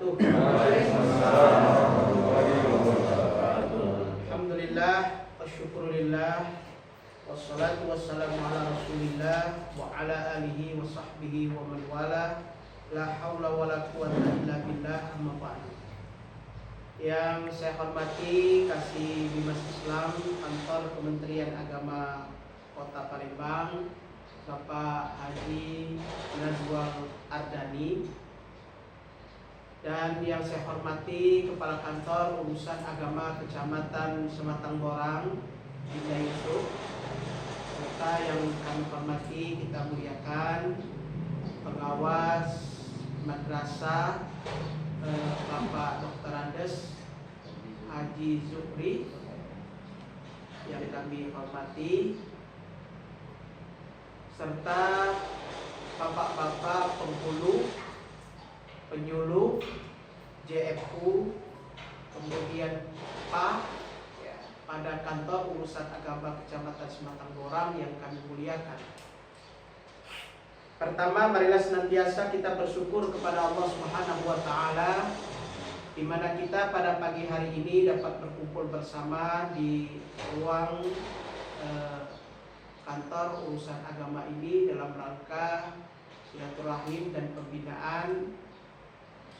wabarakatuh. Alhamdulillah wa syukurillah wassalatu wassalamu ala rasulillah wa ala alihi wa sahbihi wa man wala. La haula wa la quwata illa billah, amma ba'du. Yang saya hormati Kasih Bimas Islam Kantor Kementerian Agama Kota Palembang, Bapak Haji Nazwal Ardani, dan yang saya hormati Kepala Kantor Urusan Agama Kecamatan Sematang Borang, Dinda Yusuf, serta yang kami hormati, kita muliakan pengawas madrasah Bapak Dr. Andes Haji Zukri, yang kami hormati, serta bapak-bapak penghulu, penyuluh, JFU, kemudian pada kantor urusan agama Kecamatan Sematang Borang yang kami muliakan. Pertama, marilah senantiasa kita bersyukur kepada Allah Subhanahu wa Ta'ala, di mana kita pada pagi hari ini dapat berkumpul bersama di ruang kantor urusan agama ini dalam rangka silaturahim dan pembinaan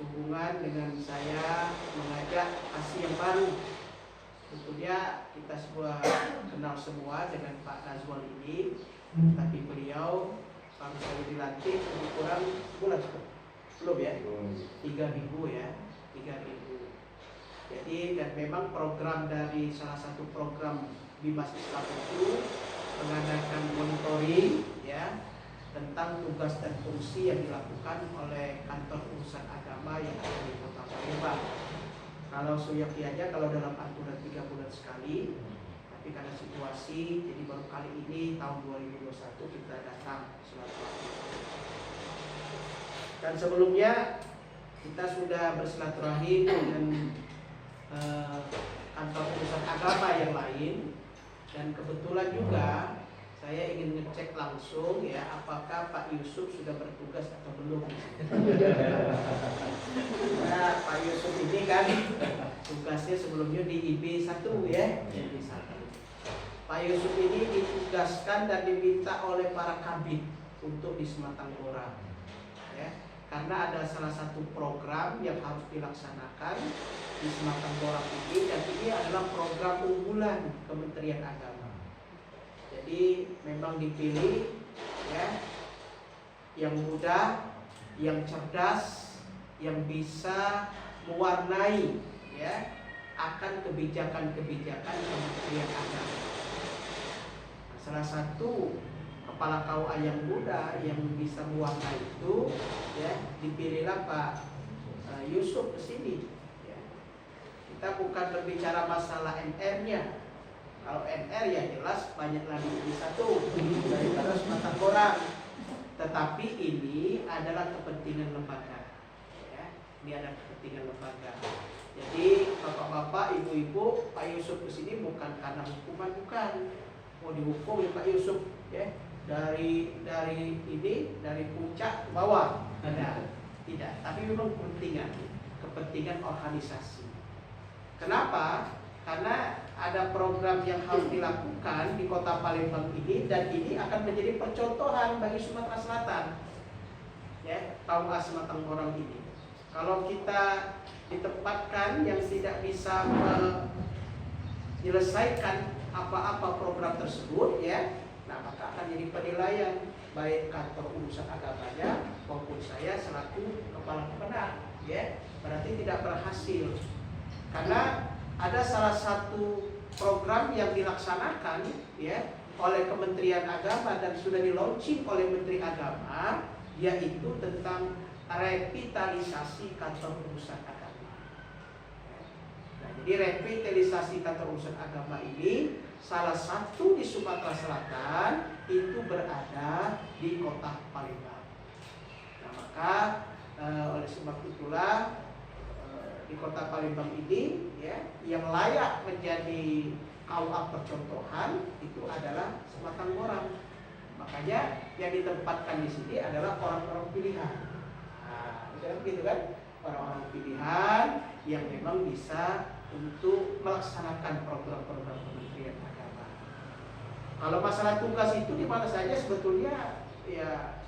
hubungan dengan saya mengajak kasih yang baru. Tentunya kita semua kenal semua dengan Pak Nazwal ini, tapi beliau baru saja dilantik lebih kurang sebulan belum ya? 3 minggu ya, 3 minggu. Jadi dan memang program dari salah satu program Bimas Islam itu mengadakan monitoring ya tentang tugas dan fungsi yang dilakukan oleh kantor urusan agama yang ada di Kota Palembang. Kalau Suyaki aja kalau dalam aturan 3 bulan sekali, tapi karena situasi jadi baru kali ini tahun 2021 kita datang silaturahmi. Dan sebelumnya kita sudah bersilaturahim dengan kantor urusan agama yang lain, dan kebetulan juga saya ingin ngecek langsung ya apakah Pak Yusuf sudah bertugas atau belum. Nah, Pak Yusuf ini kan tugasnya sebelumnya di IB1 ya, IB1. Pak Yusuf ini ditugaskan dan diminta oleh para kabit untuk di Sematang Borang ya, karena ada salah satu program yang harus dilaksanakan di Sematang Borang ini, dan ini adalah program unggulan Kementerian Agama. Jadi memang dipilih ya yang muda, yang cerdas, yang bisa mewarnai ya akan kebijakan-kebijakan Kementerian Agama. Nah, salah satu kepala KUA yang muda yang bisa mewarnai itu ya dipilihlah Pak Yusuf ke sini. Ya. Kita bukan berbicara masalah NR-nya. Kalau NR ya jelas banyak lagi di satu daripada Sematang Borang. Tetapi ini adalah kepentingan lembaga. Ya, ini ada kepentingan lembaga. Jadi bapak-bapak, ibu-ibu, Pak Yusuf ke sini bukan karena hukuman, bukan. Mau dihukum ya Pak Yusuf ya dari puncak ke bawah. Tidak, tapi memang kepentingan organisasi. Kenapa? Karena ada program yang harus dilakukan di Kota Palembang ini, dan ini akan menjadi percontohan bagi Sumatera Selatan. Ya, KUA Sematang Borang ini. Kalau kita ditempatkan yang tidak bisa menyelesaikan apa-apa program tersebut ya, nah maka akan jadi penilaian baik kantor urusan agamanya maupun saya selaku kepala pemenang ya, berarti tidak berhasil. Karena ada salah satu program yang dilaksanakan ya oleh Kementerian Agama dan sudah di-launching oleh Menteri Agama, yaitu tentang revitalisasi kantor urusan agama. Nah, jadi revitalisasi kantor urusan agama ini salah satu di Sumatera Selatan itu berada di Kota Palembang. Nah, maka oleh sebab itulah di Kota Palembang ini ya yang layak menjadi KUA percontohan itu adalah Sematang Borang. Makanya yang ditempatkan di sini adalah orang-orang pilihan. Nah, begitu kan? orang-orang pilihan yang memang bisa untuk melaksanakan program-program Kementerian Agama. Kalau masalah tugas itu di mana saja sebetulnya ya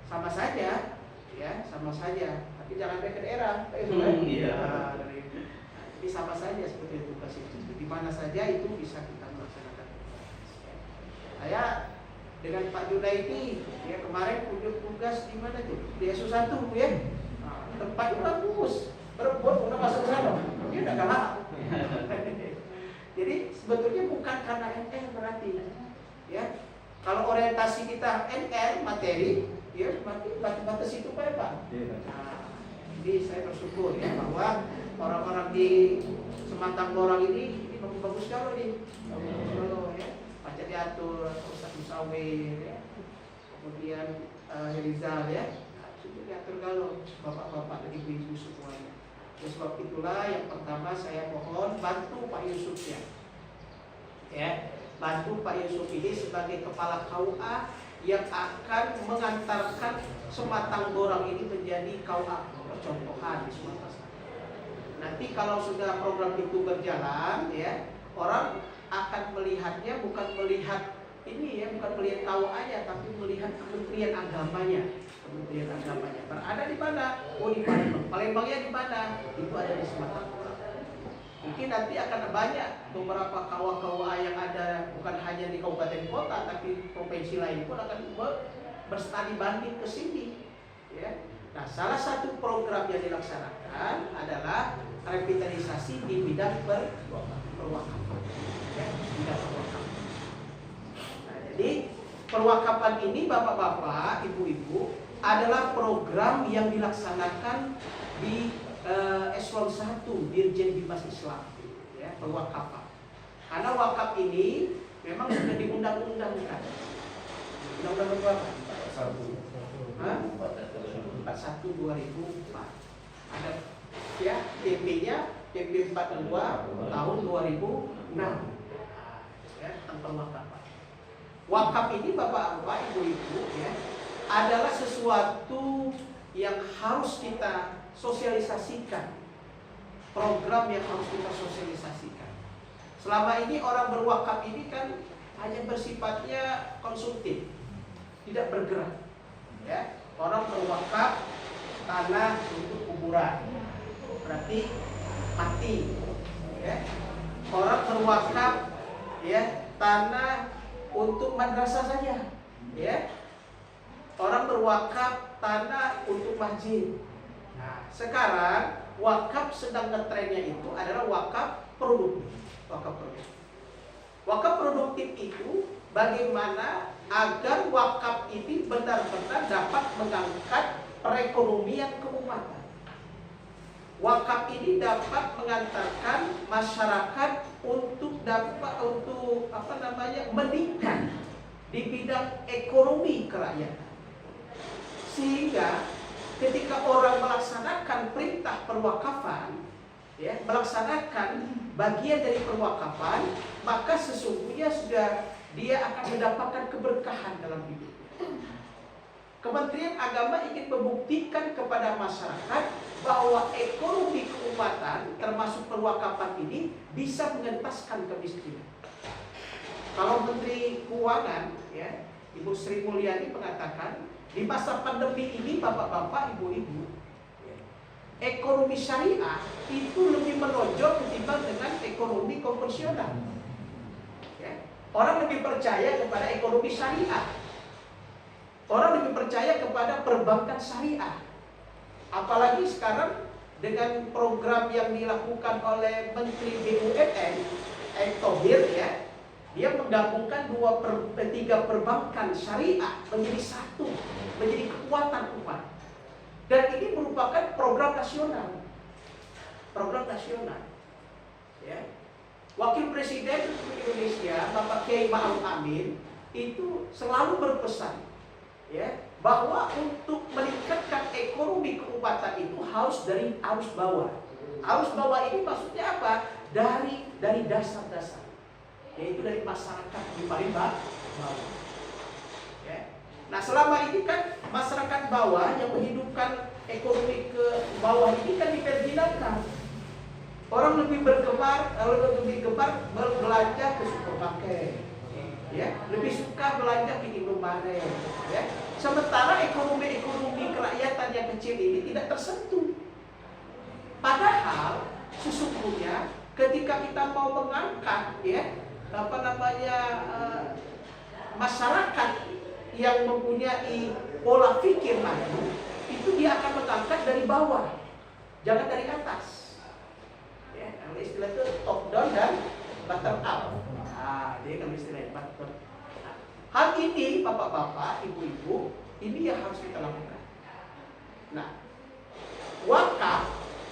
sama saja, ya sama saja. Tapi jangan baik ke daerah, itu kan? Iya. Jadi sama saja sebetulnya tugas itu. Di mana saja itu bisa kita melaksanakan tugas. Saya dengan Pak Junaidi ya kemarin kunjung tugas di mana tuh? Di SU1 ya. Nah, tempatnya bagus. Berebut udah masuk sana. Dia udah kalah. Jadi sebetulnya bukan karena NR berarti ya. Kalau orientasi kita NR materi, ya berarti batas itu Pak. Nah, jadi saya bersyukur ya bahwa orang-orang di Sematang Borang ini bagus kalau nih. Bagus ya. Baca diatur Ustaz Musawir ya. Kemudian Rizal ya. Sudah diatur kalau bapak-bapak dan ibu-ibu semuanya. Oleh sebab itulah yang pertama saya mohon bantu Pak Yusuf ya, bantu Pak Yusuf ini sebagai kepala KUA yang akan mengantarkan Sematang Borang ini menjadi KUA percontohan di Sumatera Selatan. Nanti kalau sudah program itu berjalan ya, orang akan melihatnya bukan melihat ini ya, bukan melihat KUA-nya tapi melihat Kementerian Agamanya. Kementerian Agamanya berada di mana? Oh di Palembang. Palembangnya di mana? Itu ada di Sumatera Utara. Mungkin nanti akan banyak beberapa KUA yang ada bukan hanya di kabupaten kota tapi provinsi lain pun akan berstudi banding ke sini. Ya. Nah, salah satu program yang dilaksanakan adalah revitalisasi di bidang perwakapan. Ya, bidang perwakapan. Nah, jadi perwakapan ini bapak-bapak, ibu-ibu adalah program yang dilaksanakan di Eselon 1 Dirjen Bimas Islam ya, perwakapan. Karena wakaf ini memang sudah diundang-undangkan. Undang-undang berapa? 41 2004. Ada ya PP-nya PP 42 tahun 2006. Ya, tentang perwakapan. Wakaf ini bapak-bapak, ibu-ibu ya, adalah sesuatu yang harus kita sosialisasikan. Program yang harus kita sosialisasikan. Selama ini orang berwakaf ini kan hanya bersifatnya konsumtif, tidak bergerak. Ya, orang berwakaf tanah untuk kuburan, berarti mati. Ya. Orang berwakaf ya tanah untuk madrasah saja. Ya. Orang berwakaf tanah untuk masjid. Nah, sekarang wakaf sedang ngetrennya itu adalah wakaf produktif. Wakaf produktif. Wakaf produktif itu bagaimana agar wakaf ini benar-benar dapat mengangkat perekonomian keumatan. Wakaf ini dapat mengantarkan masyarakat untuk meningkat di bidang ekonomi kerakyatan. Sehingga ketika orang melaksanakan perintah perwakafan, ya, melaksanakan bagian dari perwakafan, maka sesungguhnya sudah dia akan mendapatkan keberkahan dalam hidup. Kementerian Agama ingin membuktikan kepada masyarakat bahwa ekonomi keumatan termasuk perwakafan ini bisa mengentaskan kemiskinan. Kalau Menteri Keuangan, ya, Ibu Sri Mulyani mengatakan di masa pandemi ini bapak-bapak, ibu-ibu, ekonomi syariah itu lebih menonjol ketimbang dengan ekonomi konvensional. Ya. Orang lebih percaya kepada ekonomi syariah. Orang lebih percaya kepada perbankan syariah. Apalagi sekarang dengan program yang dilakukan oleh Menteri BUMN, Erick Thohir, ya, dia menggabungkan 3 perbankan syariah menjadi satu, menjadi kekuatan umat. Dan ini merupakan program nasional. Program nasional. Ya. Wakil Presiden Republik Indonesia, Bapak Kiai Ma'ruf Amin, itu selalu berpesan, ya, bahwa untuk meningkatkan ekonomi keumatan itu harus dari arus bawah. Arus bawah ini maksudnya apa? Dari dasar-dasar, yaitu dari masyarakat di paling bawah. Ya. Nah, selama ini kan masyarakat bawah yang menghidupkan ekonomi ke bawah ini kan diperjinakkan. Orang lebih gemar berbelanja ke supermarket, ya, lebih suka belanja ke Indomaret, ya. Sementara ekonomi kerakyatan yang kecil ini tidak tersentuh. Padahal sesungguhnya ketika kita mau mengangkat, ya, masyarakat yang mempunyai pola pikir maju, itu dia akan mengangkat dari bawah, jangan dari atas. Ya, kalau istilah itu top down dan bottom up. Jadi kalau istilah bottom up. Hal ini, bapak-bapak, ibu-ibu, ini yang harus kita lakukan. Nah, wakaf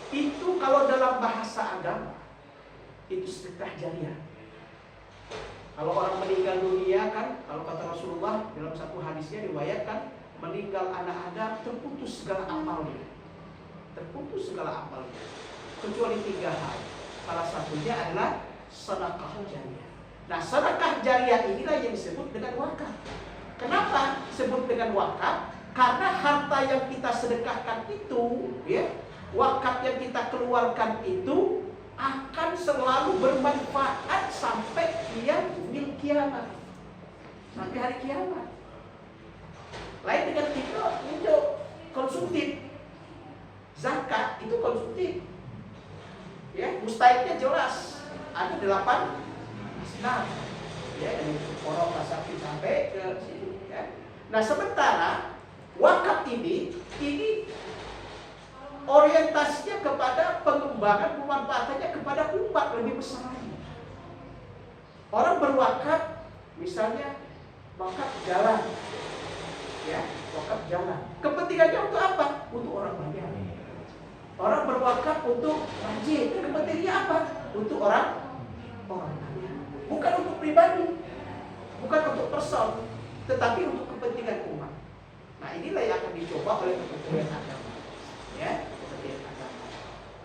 itu kalau dalam bahasa agama itu sedekah jariah. Kalau orang meninggal dunia kan, kalau kata Rasulullah dalam satu hadisnya riwayatkan, meninggal anak Adam terputus segala amalnya. Terputus segala amalnya. Kecuali 3 hal. Salah satunya adalah sedekah jariah. Nah, sedekah jariah inilah yang disebut dengan wakaf. Kenapa disebut dengan wakaf? Karena harta yang kita sedekahkan itu, ya, wakaf yang kita keluarkan itu akan selalu bermanfaat sampai yaumil kiamat, sampai hari kiamat. Lain dengan itu konsumtif. Zakat itu konsumtif. Ya, mustahiknya jelas. Ada 8 asnaf. Ya, dari pokok kasafin sampai ke sini, ya. Nah, sementara wakaf ini orientasinya kepada pengembangan, pemanfaatannya kepada umat lebih besar lagi. Orang berwakaf, misalnya wakaf jalan, ya, wakaf jalan. Kepentingannya untuk apa? Untuk orang banyak. Orang berwakaf untuk masjid, kepentingannya apa? Untuk orang banyak. Bukan untuk pribadi, bukan untuk person, tetapi untuk kepentingan umat. Nah, inilah yang akan dicoba oleh Kementerian Agama, ya.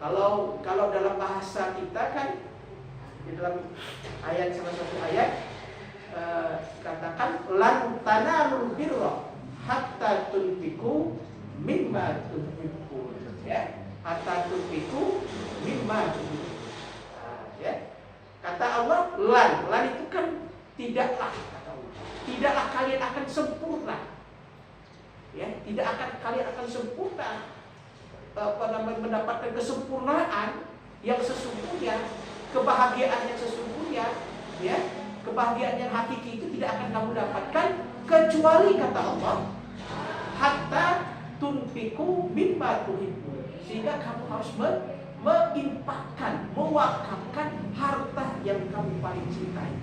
Kalau dalam bahasa kita kan di dalam ayat, salah satu ayat katakan lan tanalul birra hatta tunfiqu mimma tuhibbun, ya, hatta tunfiqu mimma tuhibbun, ya. Kata Allah lan itu kan tidaklah, kata Allah, tidaklah kalian akan sempurna, ya, kalian akan sempurna mendapatkan kesempurnaan yang sesungguhnya, kebahagiaan yang sesungguhnya, ya, kebahagiaan yang hakiki itu tidak akan kamu dapatkan kecuali, kata Allah, hatta tunfiqu mimma tuhibbun, sehingga kamu harus menginfakkan, mewakafkan harta yang kamu paling cintai.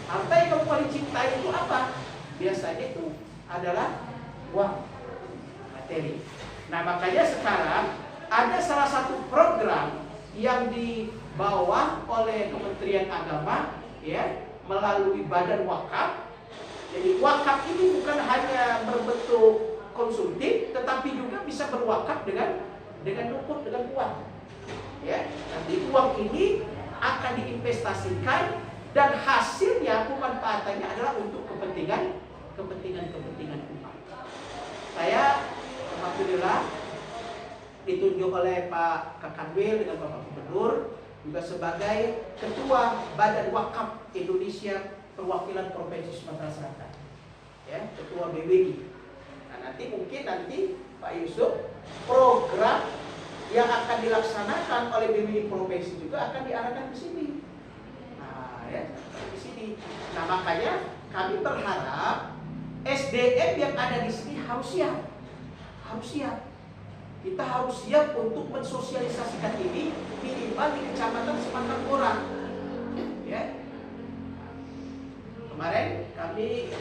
Harta yang kamu paling cintai itu apa? Biasanya itu adalah uang, materi. Nah, makanya sekarang ada salah satu program yang dibawa oleh Kementerian Agama, ya, melalui Badan Wakaf. Jadi wakaf ini bukan hanya berbentuk konsumtif, tetapi juga bisa berwakaf dengan nukut, dengan uang. Ya, nanti uang ini akan diinvestasikan dan hasilnya, pemanfaatannya adalah untuk kepentingan umat. Saya alhamdulillah ditunjuk oleh Pak Kakanwil dengan Bapak Gubernur juga sebagai Ketua Badan Wakaf Indonesia Perwakilan Provinsi Sumatera Selatan, ya, Ketua BWI. Nah, nanti Pak Yusuf, program yang akan dilaksanakan oleh BWI Provinsi juga akan diarahkan ke sini. Nah, ya, di sini. Nah, makanya kami berharap SDM yang ada di sini harus siap. Kita harus siap untuk mensosialisasikan ini minimal di Kecamatan Sematang Borang. Ya. Kemarin kami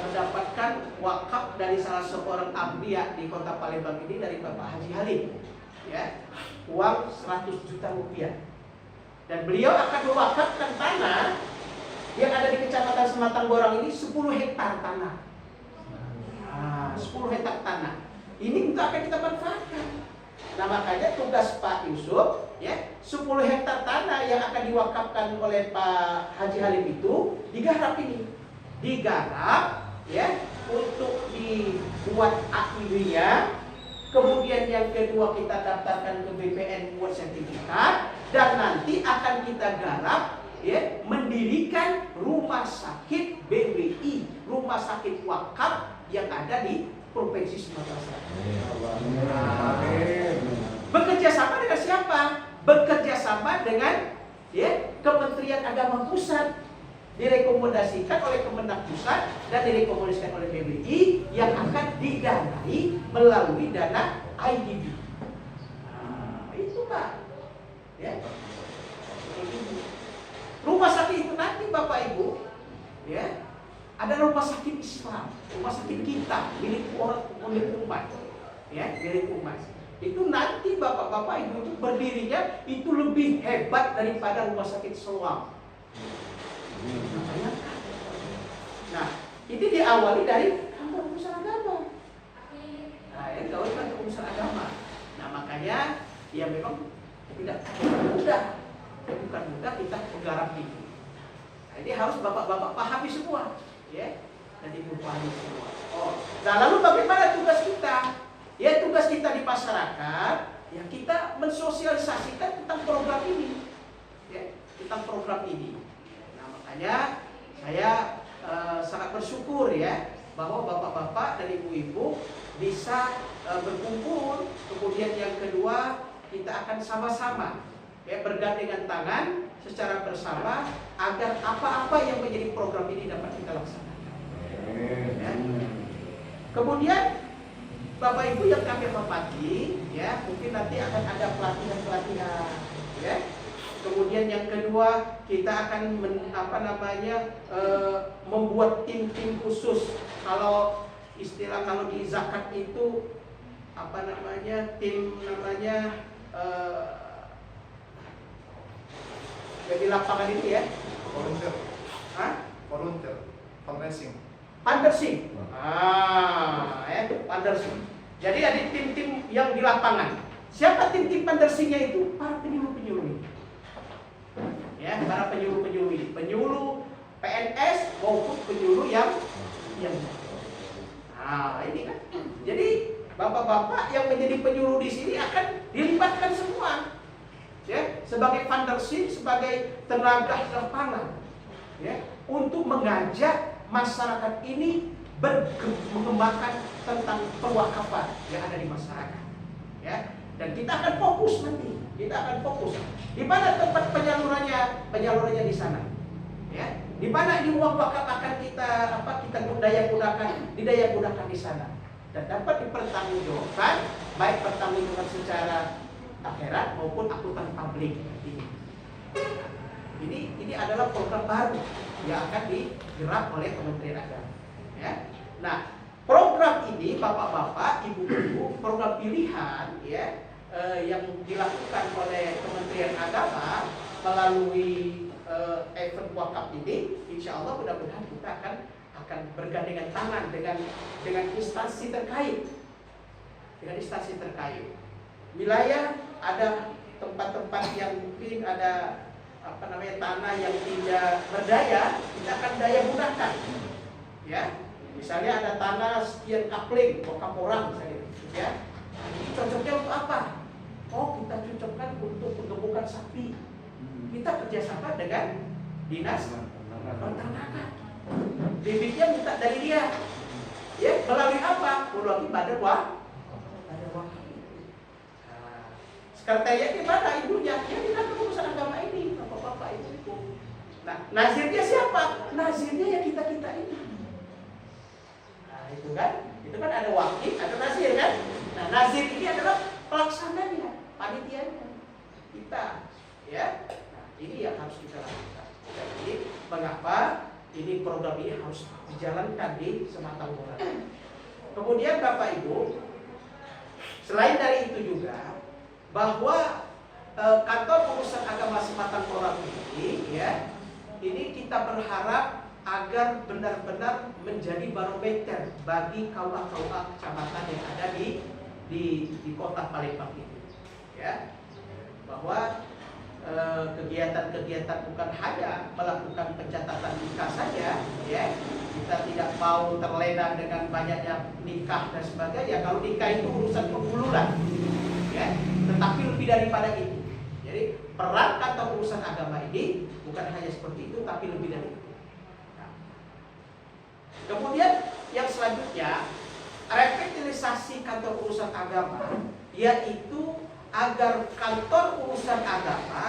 mendapatkan wakaf dari salah seorang abdiya di Kota Palembang ini, dari Bapak Haji Halim, ya, uang 100 juta rupiah. Dan beliau akan mewakafkan tanah yang ada di Kecamatan Sematang Borang ini 10 hektar tanah. 10 hektar tanah. Ini untuk akan kita manfaatkan. Nah, makanya tugas Pak Yusuf, ya, 10 hektar tanah yang akan diwakafkan oleh Pak Haji Halim itu digarap, ya, untuk dibuat AIW-nya. Kemudian yang kedua kita daftarkan ke BPN buat sertifikat, dan nanti akan kita garap ya, mendirikan rumah sakit BWI, rumah sakit wakaf yang ada di Provinsi Sumatera Selatan. Bekerja sama dengan siapa? Bekerja sama dengan ya, Kementerian Agama Pusat, direkomendasikan oleh Kemendak Pusat dan direkomendasikan oleh BWI yang akan didanai melalui dana IDB. Nah, itu Pak. Ya. Rumah sakit itu nanti Bapak Ibu, ya, ada rumah sakit Islam, rumah sakit kita, milik orang, milik umat, ya, milik umat. Itu nanti Bapak-bapak Ibu itu berdirinya itu lebih hebat daripada rumah sakit Islam. Nah, ini diawali dari kantor urusan agama. Nah, ya diawali kantor urusan agama. Nah, makanya ya memang tidak mudah, bukan mudah kita menggarap ini. Nah, ini harus bapak-bapak pahami semua, ya, dan ibu pahami semua. Oh, nah lalu bagaimana tugas kita? Ya, tugas kita di masyarakat, ya kita mensosialisasikan tentang program ini, ya, tentang program ini. Makanya saya sangat bersyukur ya bahwa bapak-bapak dan ibu-ibu bisa berkumpul. Kemudian yang kedua kita akan sama-sama ya bergandengan tangan secara bersama agar apa-apa yang menjadi program ini dapat kita laksanakan. Ya. Kemudian Bapak Ibu yang kami hormati, ya mungkin nanti akan ada pelatihan-pelatihan, ya. Kemudian yang kedua kita akan membuat tim-tim khusus. Kalau istilah kalau di zakat itu tim namanya di lapangan ini ya. Volunteer. Hah? Volunteer. Fundraising. Fundraising. Fundraising. Jadi ada tim-tim yang di lapangan. Siapa tim-tim fundraisingnya itu? Para penyuluh-penyuluh ini. Ya, para penyuluh-penyuluh ini, penyuluh PNS maupun penyuluh yang nah ini kan. Jadi bapak-bapak yang menjadi penyuluh di sini akan dilibatkan semua. Ya, sebagai fundraising, sebagai tenaga di lapangan. Ya, untuk mengajak masyarakat ini mengembangkan tentang perwakafan yang ada di masyarakat. Ya, dan kita akan fokus nanti. Kita akan fokus. Di mana tempat penyalurannya di sana. Ya, di mana di uang wakaf akan kita daya gunakan di sana dan dapat dipertanggungjawabkan, baik pertanggungjawaban secara akhirat maupun akutan publik. Ini adalah program baru yang akan digerak oleh Kementerian Agama. Ya. Nah, program ini bapak-bapak, ibu-ibu, program pilihan ya yang dilakukan oleh Kementerian Agama melalui event wakaf ini, insya Allah mudah-mudahan kita akan bergandengan tangan dengan instansi terkait, wilayah ada tempat-tempat yang mungkin ada tanah yang tidak berdaya, kita akan daya gunakan, ya. Misalnya ada tanah sekian kapling, kaporang misalnya, ya. Ini cocoknya untuk apa? Oh, kita cocokkan untuk penggemukan sapi. Kita kerjasama dengan dinas peternakan. Bibitnya minta dari dia. Ya, melalui apa? Melalui badan wakaf. Sekretariatnya mana ibunya? Ya, di kantor urusan agama ini, bapak-bapak ibu. Nah, nazirnya siapa? Nazirnya ya kita ini. Nah, itu kan ada wakil, ada nazir kan? Nah, nazir ini adalah pelaksananya, panitianya kita, ya. Nah, ini yang harus kita lakukan. Jadi, mengapa ini program ini harus dijalankan di Sematang Barat? Kemudian Bapak Ibu, selain dari itu juga bahwa kantor urusan agama Sematang Barat ini, ya, ini kita berharap agar benar-benar menjadi barometer bagi kaum-kaum kecamatan yang ada di kota Palembang itu, ya, bahwa kegiatan-kegiatan bukan hanya melakukan pencatatan nikah saja, ya. Kita tidak mau terlena dengan banyaknya nikah dan sebagainya. Kalau nikah itu urusan penguluran, ya. Tetapi lebih daripada itu. Jadi peran kantor urusan agama ini bukan hanya seperti itu, tapi lebih dari itu. Nah. Kemudian yang selanjutnya, revitalisasi kantor urusan agama, yaitu agar kantor urusan agama